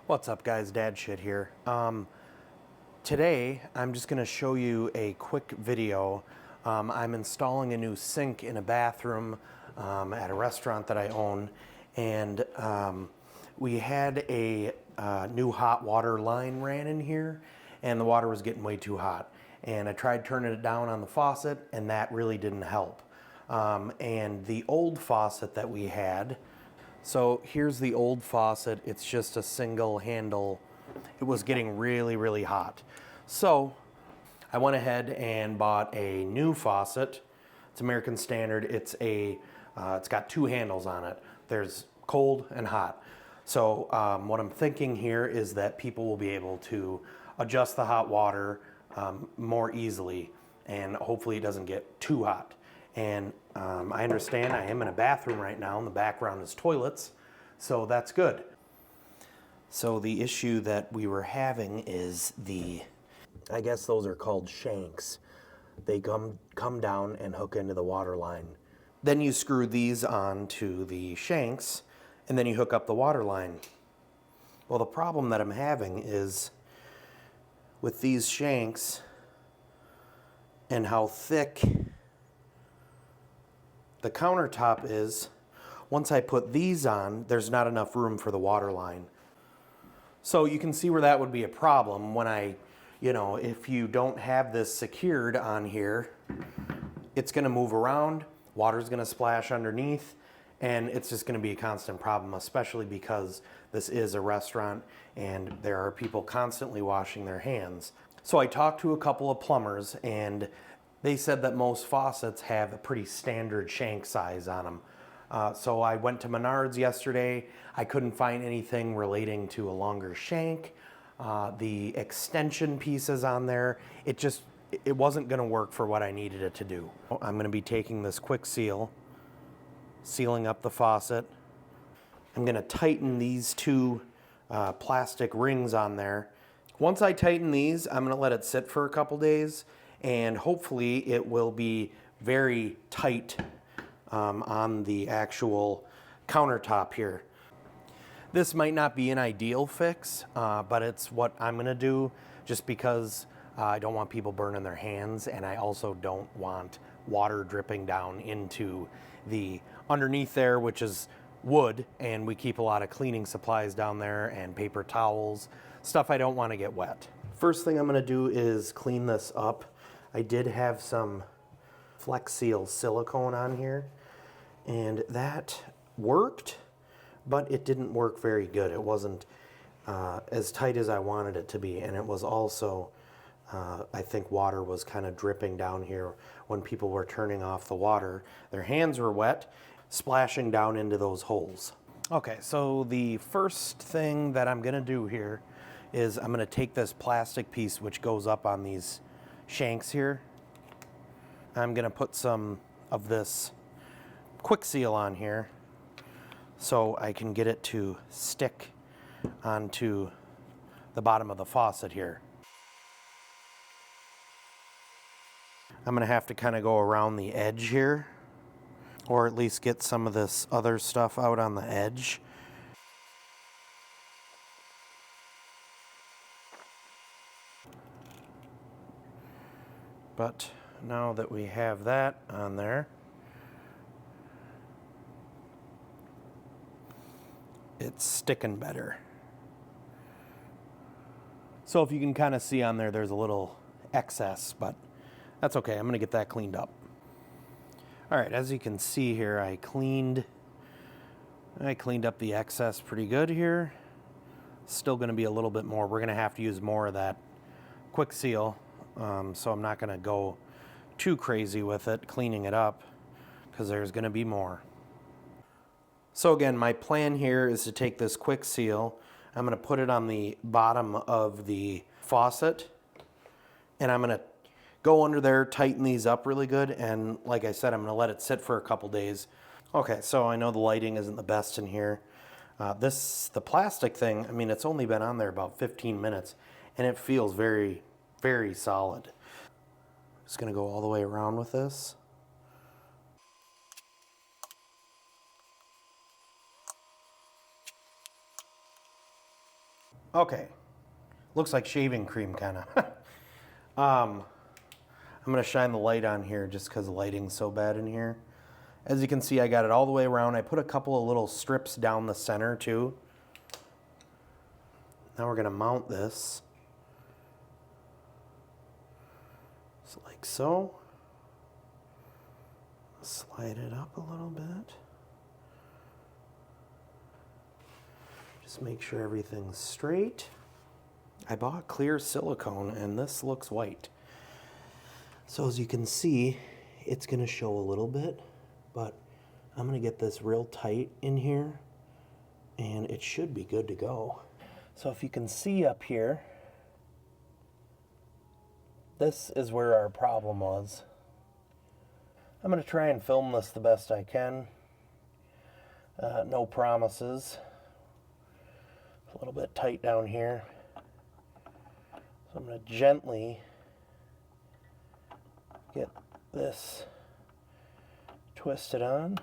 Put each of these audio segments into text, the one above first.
What's up, guys? Dad shit here. Today I'm just going to show you a quick video. I'm installing a new sink in a bathroom at a restaurant that I own, and we had a new hot water line ran in here, and the water was getting way too hot. And I tried turning it down on the faucet, and that really didn't help. And the old faucet that we had, so here's the old faucet. It's just a single handle. It was getting really, really hot. So I went ahead and bought a new faucet. It's American Standard. It's got two handles on it. There's cold and hot. So what I'm thinking here is that people will be able to adjust the hot water more easily, and hopefully it doesn't get too hot. And I understand I am in a bathroom right now, and the background is toilets, so that's good. So the issue that we were having is I guess those are called shanks. They come down and hook into the water line. Then you screw these onto the shanks, and then you hook up the water line. Well, the problem that I'm having is with these shanks and how thick the countertop is, once I put these on, there's not enough room for the water line. So you can see where that would be a problem when if you don't have this secured on here, it's gonna move around, water's gonna splash underneath, and it's just gonna be a constant problem, especially because this is a restaurant and there are people constantly washing their hands. So I talked to a couple of plumbers, and they said that most faucets have a pretty standard shank size on them. So I went to Menards yesterday. I couldn't find anything relating to a longer shank. The extension pieces on there, it wasn't gonna work for what I needed it to do. I'm gonna be taking this quick seal, sealing up the faucet. I'm gonna tighten these two plastic rings on there. Once I tighten these, I'm gonna let it sit for a couple days, and hopefully it will be very tight on the actual countertop here. This might not be an ideal fix, but it's what I'm gonna do just because I don't want people burning their hands, and I also don't want water dripping down into the underneath there, which is wood, and we keep a lot of cleaning supplies down there and paper towels, stuff I don't want to get wet. First thing I'm going to do is clean this up. I did have some Flex Seal silicone on here, and that worked, but it didn't work very good. It wasn't as tight as I wanted it to be, and it was also I think water was kind of dripping down here when people were turning off the water. Their hands were wet, splashing down into those holes. Okay, so the first thing that I'm gonna do here is I'm gonna take this plastic piece which goes up on these shanks here. I'm gonna put some of this quick seal on here so I can get it to stick onto the bottom of the faucet here. I'm gonna have to kind of go around the edge here, or at least get some of this other stuff out on the edge. But now that we have that on there, it's sticking better. So if you can kind of see on there, there's a little excess, but that's okay. I'm gonna get that cleaned up. All right, as you can see here, I cleaned up the excess pretty good here. Still gonna be a little bit more. We're gonna have to use more of that quick seal, so I'm not gonna go too crazy with it, cleaning it up, because there's gonna be more. So again, my plan here is to take this quick seal, I'm gonna put it on the bottom of the faucet, and I'm gonna go under there, tighten these up really good, and like I said, I'm gonna let it sit for a couple days. Okay, so I know the lighting isn't the best in here. The plastic thing, I mean, it's only been on there about 15 minutes, and it feels very, very solid. Just gonna go all the way around with this. Okay. Looks like shaving cream, kind of. I'm going to shine the light on here just because the lighting's so bad in here. As you can see, I got it all the way around. I put a couple of little strips down the center, too. Now we're going to mount this. Just like so. Slide it up a little bit. Just make sure everything's straight. I bought clear silicone and this looks white. So as you can see, it's going to show a little bit, but I'm going to get this real tight in here and it should be good to go. So if you can see up here, this is where our problem was. I'm going to try and film this the best I can. No promises. A little bit tight down here. So I'm going to gently get this twisted on.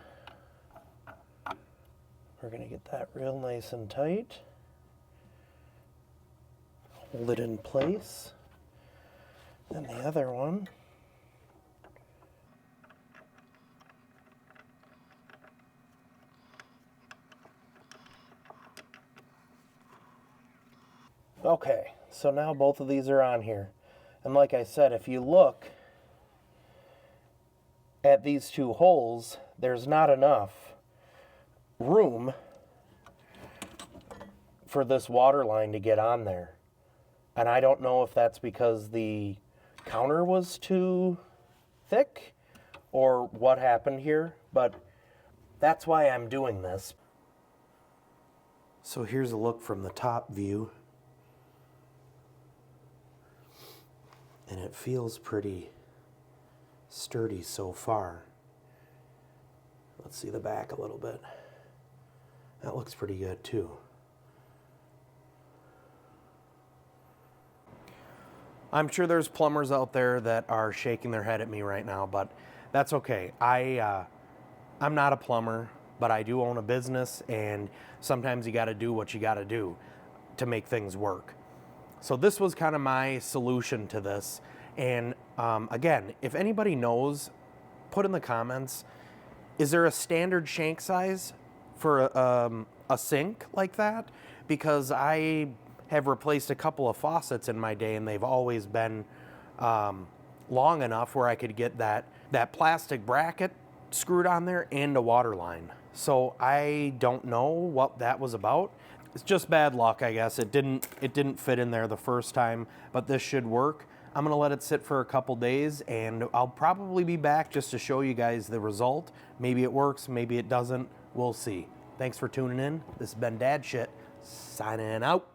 We're going to get that real nice and tight. Hold it in place. Then the other one. Okay, so now both of these are on here. And like I said, if you look at these two holes, there's not enough room for this water line to get on there. And I don't know if that's because the counter was too thick or what happened here, but that's why I'm doing this. So here's a look from the top view. And it feels pretty sturdy so far. Let's see the back a little bit. That looks pretty good too. I'm sure there's plumbers out there that are shaking their head at me right now, but that's okay. I'm not a plumber, but I do own a business, and sometimes you gotta do what you gotta do to make things work. So this was kind of my solution to this. And again, if anybody knows, put in the comments, is there a standard shank size for a sink like that? Because I have replaced a couple of faucets in my day and they've always been long enough where I could get that plastic bracket screwed on there and a water line. So I don't know what that was about. It's just bad luck, I guess. It didn't fit in there the first time, but this should work. I'm gonna let it sit for a couple days and I'll probably be back just to show you guys the result. Maybe it works, maybe it doesn't. We'll see. Thanks for tuning in. This has been Dad Shit, signing out.